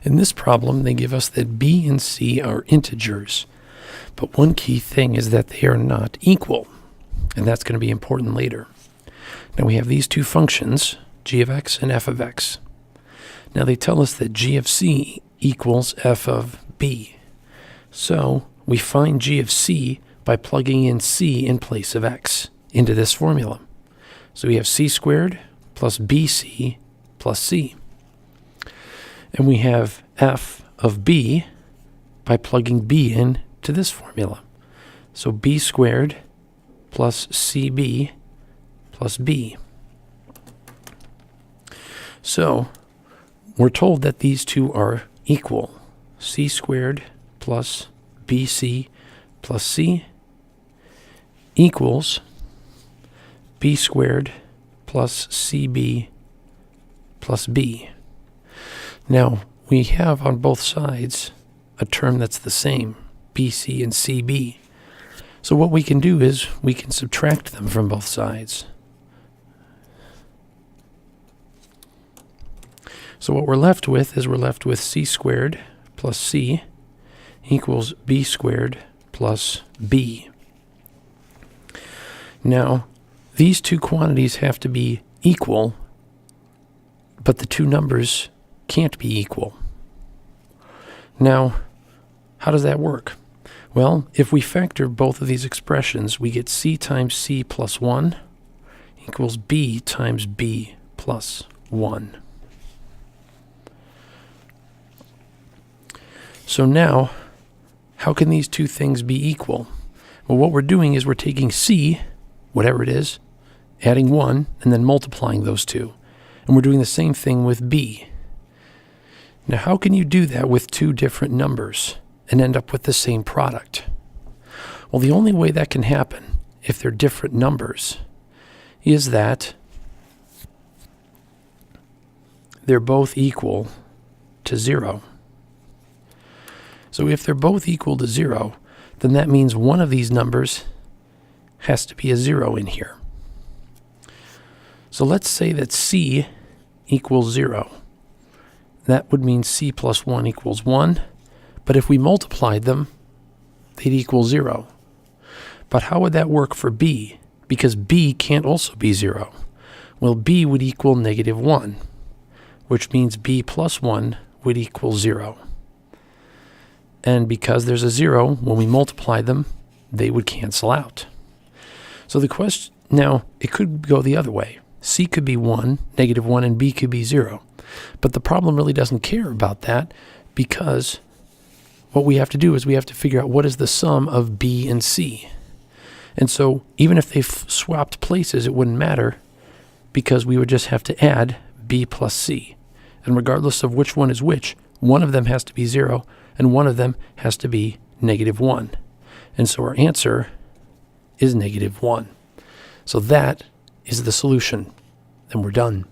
In this problem, they give us that b and c are integers. But one key thing is that they are not equal. And that's going to be important later. Now we have these two functions, g of x and f of x. Now they tell us that g of c equals f of b. So we find g of c by plugging in c in place of x into this formula. So we have c squared plus bc plus c. And we have f of b by plugging b in to this formula. So b squared plus cb plus b. So we're told that these two are equal. C squared plus bc plus c equals b squared plus cb plus b. Now, we have on both sides a term that's the same, bc and cb. So what we can do is we can subtract them from both sides. So what we're left with is c squared plus c equals b squared plus b. Now, these two quantities have to be equal, but the two numbers can't be equal. Now, how does that work? Well, if we factor both of these expressions, we get c times c plus 1 equals b times b plus 1. So now, how can these two things be equal? Well, what we're doing is we're taking c, whatever it is, adding 1, and then multiplying those two. And we're doing the same thing with b. Now, how can you do that with two different numbers and end up with the same product? Well, the only way that can happen, if they're different numbers, is that they're both equal to 0. So if they're both equal to 0, then that means one of these numbers has to be a 0 in here. So let's say that c equals 0. That would mean c plus 1 equals 1. But if we multiplied them, they'd equal 0. But how would that work for b? Because b can't also be 0. Well, b would equal negative 1, which means b plus 1 would equal 0. And because there's a 0, when we multiply them, they would cancel out. So the question, now, it could go the other way. C could be 1, negative 1, and b could be 0. But the problem really doesn't care about that, because what we have to do is we have to figure out what is the sum of b and c. And so even if they swapped places, it wouldn't matter, because we would just have to add b plus c. And regardless of which one is which, one of them has to be 0, and one of them has to be negative 1. And so our answer is negative 1. So that is the solution. And we're done.